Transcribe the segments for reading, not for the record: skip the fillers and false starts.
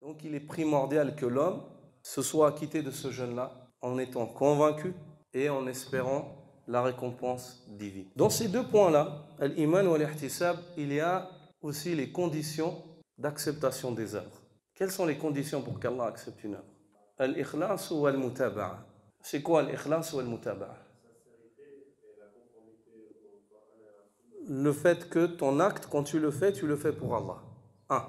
Donc il est primordial que l'homme se soit acquitté de ce jeûne-là en étant convaincu et en espérant la récompense divine. Dans ces deux points-là, al-iman ou al-ihtisab, il y a aussi les conditions d'acceptation des œuvres. Quelles sont les conditions pour qu'Allah accepte une œuvre? Al-ikhlas ou al-mutaba'a. C'est quoi al-ikhlas ou al-mutaba'a? Le fait que ton acte, quand tu le fais pour Allah. Un.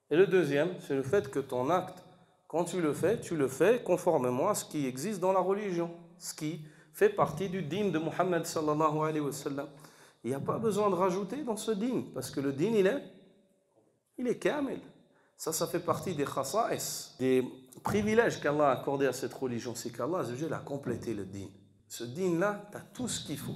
Et le deuxième, c'est le fait que ton acte, quand tu le fais conformément à ce qui existe dans la religion, ce qui fait partie du dîn de Muhammad sallallahu alayhi wa sallam. Il n'y a pas besoin de rajouter dans ce dîn, parce que le dîn, il est kamil. Ça fait partie des khasa'is, des privilèges qu'Allah a accordés à cette religion. C'est qu'Allah a complété le dîn. Ce dîn-là, tu as tout ce qu'il faut.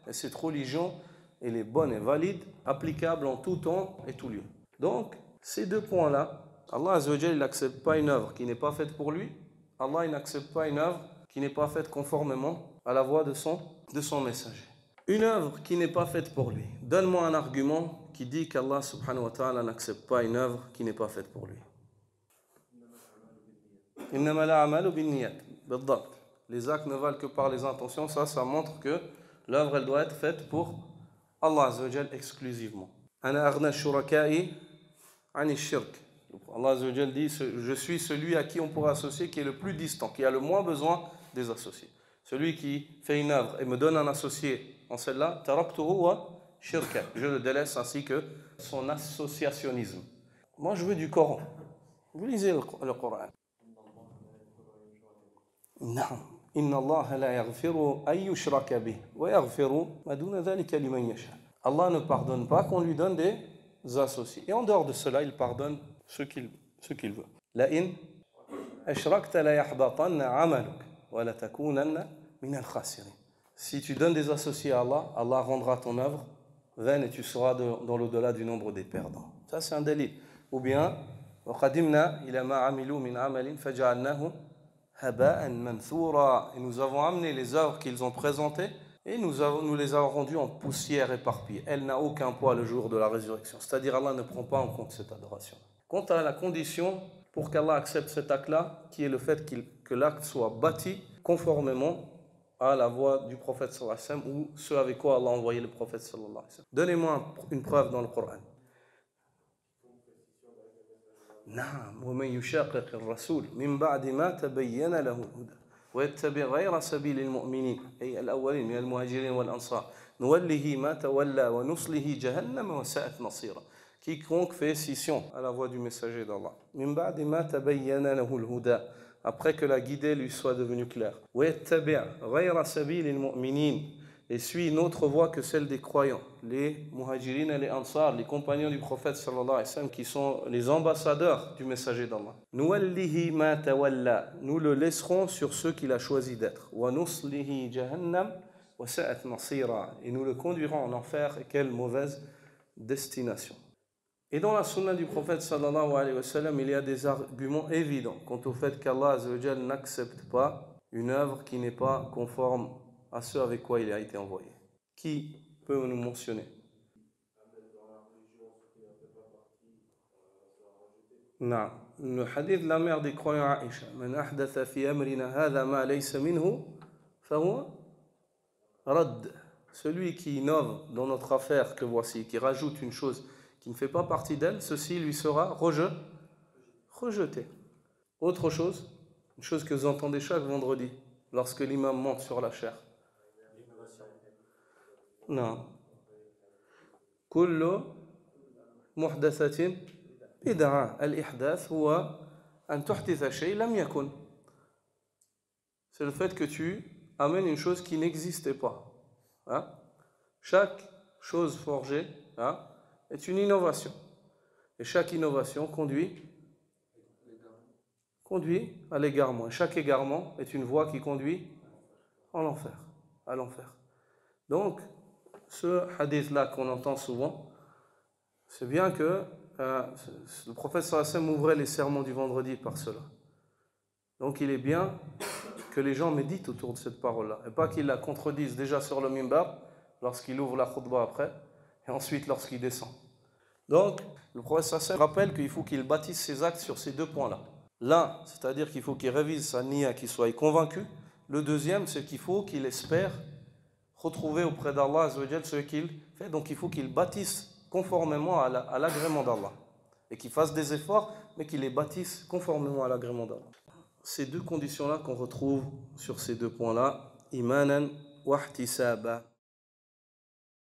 Et cette religion, elle est bonne et valide, applicable en tout temps et tout lieu. Donc, ces deux points-là, Allah Azzawajal, il n'accepte pas une œuvre qui n'est pas faite pour lui. Allah, il n'accepte pas une œuvre qui n'est pas faite conformément à la voix de son messager. Une œuvre qui n'est pas faite pour lui. Donne-moi un argument qui dit qu'Allah subhanahu wa ta'ala n'accepte pas une œuvre qui n'est pas faite pour lui. Innama al-a'malu bin-niyyat. Bildabt. Les actes ne valent que par les intentions. Ça montre que l'œuvre, elle doit être faite pour Allah Azzawajal exclusivement. Ana aghna shuraka'i ani shirk. Allah Azzawajal dit, je suis celui à qui on pourra associer, qui est le plus distant, qui a le moins besoin des associés. Celui qui fait une œuvre et me donne un associé en celle-là, taraktuhu wa shirka. Je le délaisse ainsi que son associationnisme. Moi, je veux du Coran. Vous lisez le Coran. Naam. Inna Allah la yaghfiru an yushraka bih wa yaghfiru ma duna dhalika liman yasha. Allah ne pardonne pas qu'on lui donne des associés. Et en dehors de cela, il pardonne ce qu'il veut. La in ashrakta la yahbatanna 'amaluk wa la takunanna min al-khasirin. Si tu donnes des associés à Allah, Allah rendra ton œuvre vaine et tu seras dans l'au-delà du nombre des perdants. Ça, c'est un dalil. Ou bien, وَقَدِمْنَا إِلَى مَا عَمِلُوا مِنْ عَمَلٍ فَجَعَلْنَاهُ هَبَاءً مَنْثُورًا. Et nous avons amené les œuvres qu'ils ont présentées et nous les avons rendues en poussière éparpillée. Elle n'a aucun poids le jour de la résurrection. C'est-à-dire, Allah ne prend pas en compte cette adoration. Quant à la condition pour qu'Allah accepte cet acte-là, qui est le fait que l'acte soit bâti conformément à la voix du prophète sallallahu alayhi wa sallam ou ce avec quoi Allah a envoyé le prophète sallallahu alayhi wa sallam. Donnez-moi une preuve dans le Coran. نعم ومن يشاقق الرسول من بعد ما تبين له الهدى ويتبع غير سبيل المؤمنين أي الأولين من المهاجرين والأنصار نوله ما تولى ونصله جهنم وساءت مصيرا. Quiconque fait scission à la voix du messager d'Allah. من بعد ما تبين له الهدى, après que la guidée lui soit devenue claire. ويتبع غير سبيل المؤمنين, et suit une autre voie que celle des croyants, les muhajirin et les ansar, les compagnons du prophète sallallahu alayhi wa sallam, qui sont les ambassadeurs du messager d'Allah. Nuwallihi ma tawalla, nous le laisserons sur ceux qu'il a choisi d'être. Wa nuslihi jahannam wa sa'at masira, et nous le conduirons en enfer, et quelle mauvaise destination. Et dans la sunna du prophète sallallahu alayhi wa sallam, il y a des arguments évidents quant au fait qu'Allah azza wa jalla n'accepte pas une œuvre qui n'est pas conforme à ceux avec quoi il a été envoyé. Qui peut nous mentionner? Non. Le hadith de la mère des croyants Aïcha. Man ahdatha fi amrina hadha ma laysa minhu fahuwa radd. Celui qui innove dans notre affaire que voici, qui rajoute une chose qui ne fait pas partie d'elle, ceci lui sera rejeté. Autre chose, une chose que vous entendez chaque vendredi, lorsque l'imam monte sur la chaire. Non. كل محدثة بدعة. الإحداث هو أن تحدث شيء لم يكن. C'est le fait que tu amènes une chose qui n'existait pas. Hein? Chaque chose forgée est une innovation. Et chaque innovation conduit à l'égarement. Et chaque égarement est une voie qui conduit à l'enfer. Donc, ce hadith-là qu'on entend souvent, c'est bien que le prophète sallallahu alayhi wa sallam ouvrait les sermons du vendredi par cela. Donc il est bien que les gens méditent autour de cette parole-là, et pas qu'ils la contredisent déjà sur le minbar, lorsqu'il ouvre la khutbah après, et ensuite lorsqu'il descend. Donc, Le professeur Hassan rappelle qu'il faut qu'il bâtisse ses actes sur ces deux points-là. L'un, c'est-à-dire qu'il faut qu'il révise sa niya, qu'il soit convaincu. Le deuxième, c'est qu'il faut qu'il espère retrouver auprès d'Allah Azzawajal ce qu'il fait. Donc il faut qu'il bâtisse conformément à l'agrément d'Allah. Et qu'il fasse des efforts, mais qu'il les bâtisse conformément à l'agrément d'Allah. Ces deux conditions-là qu'on retrouve sur ces deux points-là, imanan wa ihtisaba.